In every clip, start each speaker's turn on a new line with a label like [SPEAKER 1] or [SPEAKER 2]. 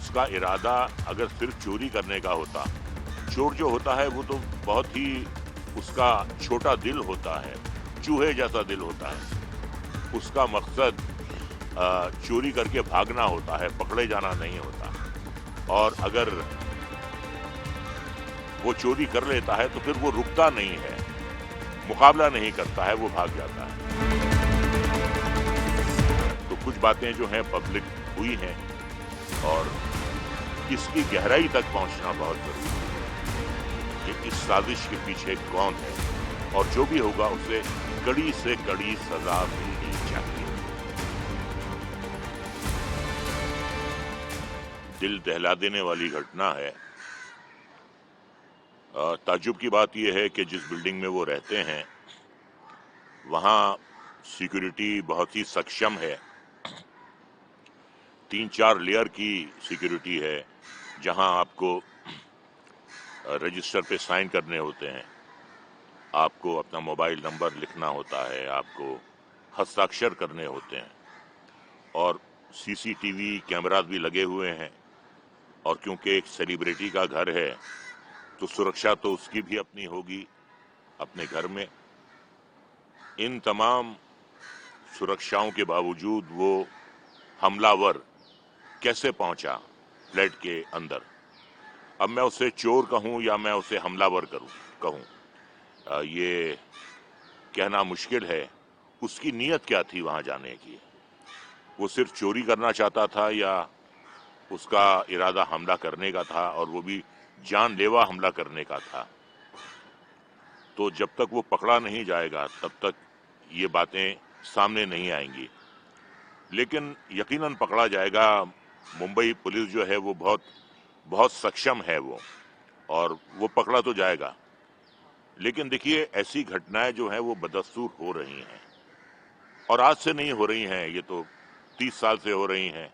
[SPEAKER 1] उसका इरादा अगर सिर्फ चोरी करने का होता, चोर जो होता है वो तो बहुत ही उसका छोटा दिल होता है, चूहे जैसा दिल होता है। उसका मकसद चोरी करके भागना होता है, पकड़े जाना नहीं होता। और अगर वो चोरी कर लेता है तो फिर वो रुकता नहीं है, मुकाबला नहीं करता है, वो भाग जाता है। तो कुछ बातें जो हैं पब्लिक हुई हैं और इसकी गहराई तक पहुंचना बहुत जरूरी है कि इस साजिश के पीछे कौन है और जो भी होगा उसे कड़ी से कड़ी सजा मिलनी चाहिए। दिल दहला देने वाली घटना है। ताज्जुब की बात यह है कि जिस बिल्डिंग में वो रहते हैं वहां सिक्योरिटी बहुत ही सक्षम है। 3-4 लेयर की सिक्योरिटी है, जहां आपको रजिस्टर पे साइन करने होते हैं, आपको अपना मोबाइल नंबर लिखना होता है, आपको हस्ताक्षर करने होते हैं और सीसीटीवी कैमरास भी लगे हुए हैं। और क्योंकि एक सेलिब्रिटी का घर है तो सुरक्षा तो उसकी भी अपनी होगी अपने घर में। इन तमाम सुरक्षाओं के बावजूद वो हमलावर कैसे पहुंचा फ्लैट के अंदर? अब मैं उसे चोर कहूं या मैं उसे हमलावर कहूं, ये कहना मुश्किल है। उसकी नीयत क्या थी वहां जाने की? वो सिर्फ चोरी करना चाहता था या उसका इरादा हमला करने का था, और वो भी जानलेवा हमला करने का था? तो जब तक वो पकड़ा नहीं जाएगा तब तक ये बातें सामने नहीं आएंगी। लेकिन यकीनन पकड़ा जाएगा। मुंबई पुलिस जो है वो बहुत बहुत सक्षम है वो, और वो पकड़ा तो जाएगा। लेकिन देखिए, ऐसी घटनाएं जो हैं वो बदस्तूर हो रही हैं, और आज से नहीं हो रही हैं, ये तो 30 साल से हो रही हैं।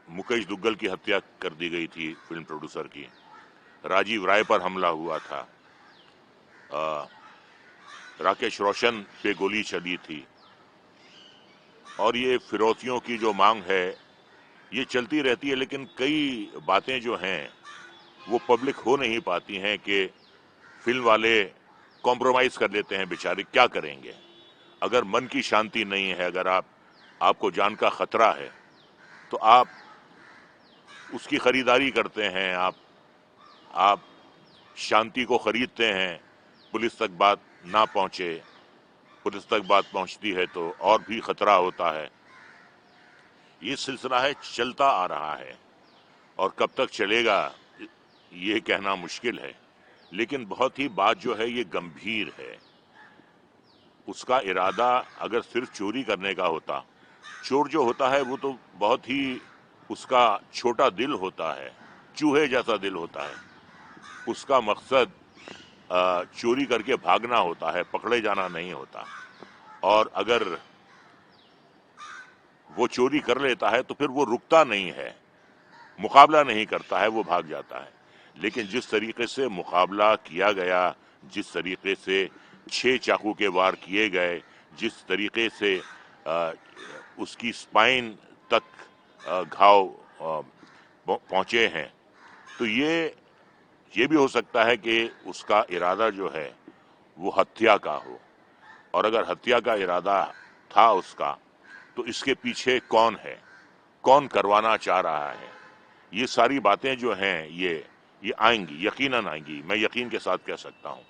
[SPEAKER 1] मुकेश दुग्गल की हत्या कर दी गई थी, फिल्म प्रोड्यूसर की। राजीव राय पर हमला हुआ था। राकेश रोशन पे गोली चली थी। और ये फिरौतियों की जो मांग है ये चलती रहती है। लेकिन कई बातें जो हैं वो पब्लिक हो नहीं पाती हैं कि फिल्म वाले कॉम्प्रोमाइज कर लेते हैं। बेचारे क्या करेंगे? अगर मन की शांति नहीं है, अगर आपको जान का खतरा है, तो आप उसकी खरीदारी करते हैं, आप शांति को खरीदते हैं। पुलिस तक बात ना पहुंचे, पुलिस तक बात पहुंचती है तो और भी खतरा होता है। ये सिलसिला है, चलता आ रहा है, और कब तक चलेगा ये कहना मुश्किल है। लेकिन बहुत ही बात जो है ये गंभीर है। उसका इरादा अगर सिर्फ चोरी करने का होता, चोर जो होता है वो तो बहुत ही उसका छोटा दिल होता है, चूहे जैसा दिल होता है। उसका मकसद चोरी करके भागना होता है, पकड़े जाना नहीं होता। और अगर वो चोरी कर लेता है तो फिर वो रुकता नहीं है, मुकाबला नहीं करता है, वो भाग जाता है। लेकिन जिस तरीके से मुकाबला किया गया, जिस तरीके से 6 चाकू के वार किए गए, जिस तरीके से उसकी स्पाइन तक घाव पहुंचे हैं, तो ये भी हो सकता है कि उसका इरादा जो है वो हत्या का हो। और अगर हत्या का इरादा था उसका, तो इसके पीछे कौन है, कौन करवाना चाह रहा है? ये सारी बातें जो हैं ये आएंगी, यकीनन आएंगी, मैं यकीन के साथ कह सकता हूं।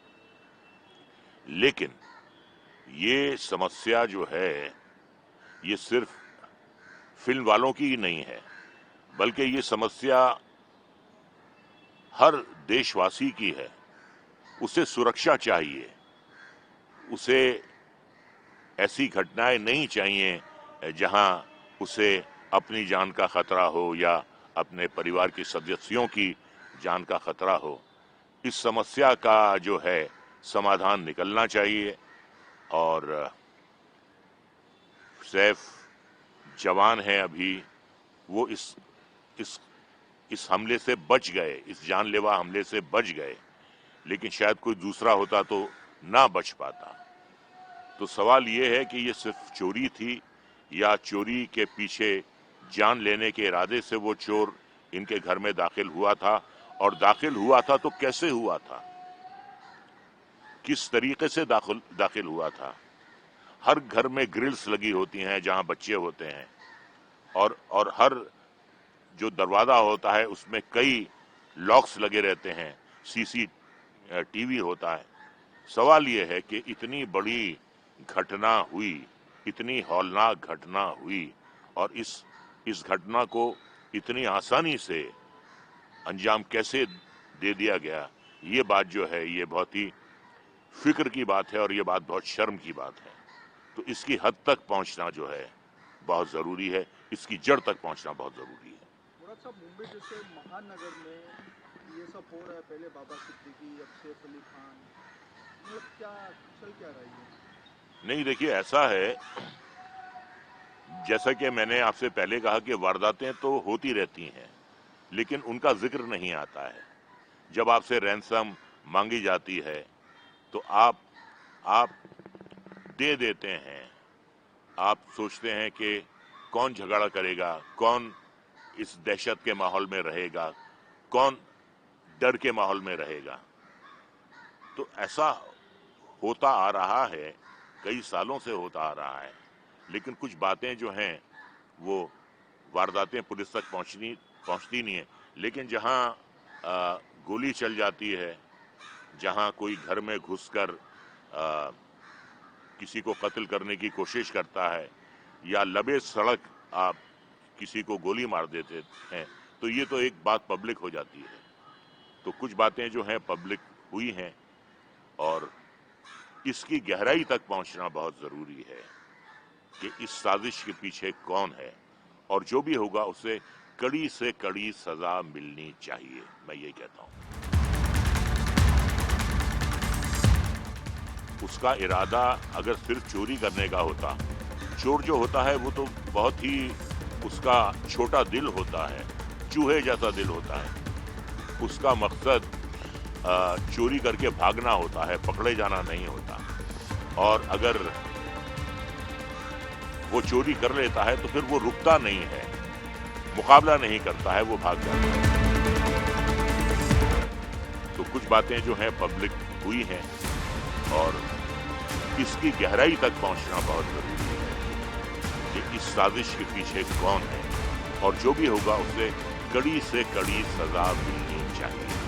[SPEAKER 1] लेकिन ये समस्या जो है ये सिर्फ फिल्म वालों की ही नहीं है, बल्कि ये समस्या हर देशवासी की है। उसे सुरक्षा चाहिए, उसे ऐसी घटनाएं नहीं चाहिए जहां उसे अपनी जान का खतरा हो या अपने परिवार के सदस्यों की जान का खतरा हो। इस समस्या का जो है समाधान निकलना चाहिए। और सैफ जवान है अभी, वो इस इस हमले से बच गए, इस जानलेवा हमले से बच गए। लेकिन शायद कोई दूसरा होता तो ना बच पाता। तो सवाल ये है कि ये सिर्फ चोरी थी या चोरी के पीछे जान लेने के इरादे से वो चोर इनके घर में दाखिल हुआ था, और दाखिल हुआ था तो कैसे हुआ था, किस तरीके से दाखिल हुआ था। हर घर में ग्रिल्स लगी होती हैं जहां बच्चे होते हैं, और हर जो दरवाजा होता है उसमें कई लॉक्स लगे रहते हैं, सीसीटीवी होता है। सवाल ये है कि इतनी बड़ी घटना हुई, इतनी हौलनाक घटना हुई, और इस घटना को इतनी आसानी से अंजाम कैसे दे दिया गया। ये बात जो है ये बहुत ही फिक्र की बात है, और ये बात बहुत शर्म की बात है। तो इसकी हद तक पहुंचना जो है बहुत जरूरी है, इसकी जड़ तक पहुंचना बहुत जरूरी है।
[SPEAKER 2] मुराद साहब, मुंबई जैसे महानगर में ये सब हो रहा है, पहले बाबा सिद्दीकी, अब सैफ अली खान, मतलब क्या चल क्या रही है?
[SPEAKER 1] नहीं, देखिए ऐसा है, जैसा कि मैंने आपसे पहले कहा कि वारदातें तो होती रहती हैं, लेकिन उनका जिक्र नहीं आता है। जब आपसे रैंसम मांगी जाती है तो आप दे देते हैं। आप सोचते हैं कि कौन झगड़ा करेगा, कौन इस दहशत के माहौल में रहेगा, कौन डर के माहौल में रहेगा। तो ऐसा होता आ रहा है, कई सालों से होता आ रहा है, लेकिन कुछ बातें जो हैं वो वारदातें पुलिस तक पहुंचती नहीं है। लेकिन जहां गोली चल जाती है, जहां कोई घर में घुसकर किसी को कत्ल करने की कोशिश करता है, या लबे सड़क आप किसी को गोली मार देते हैं, तो ये तो एक बात पब्लिक हो जाती है। तो कुछ बातें जो हैं पब्लिक हुई हैं, और इसकी गहराई तक पहुंचना बहुत जरूरी है कि इस साजिश के पीछे कौन है, और जो भी होगा उसे कड़ी से कड़ी सजा मिलनी चाहिए, मैं ये कहता हूं। उसका इरादा अगर सिर्फ चोरी करने का होता, चोर जो होता है वो तो बहुत ही उसका छोटा दिल होता है, चूहे जैसा दिल होता है। उसका मकसद चोरी करके भागना होता है, पकड़े जाना नहीं होता। और अगर वो चोरी कर लेता है तो फिर वो रुकता नहीं है, मुकाबला नहीं करता है, वो भाग जाता है। तो कुछ बातें जो हैं पब्लिक हुई हैं, और इसकी गहराई तक पहुंचना बहुत जरूरी है कि इस साजिश के पीछे कौन है, और जो भी होगा उसे कड़ी से कड़ी सजा मिलनी चाहिए।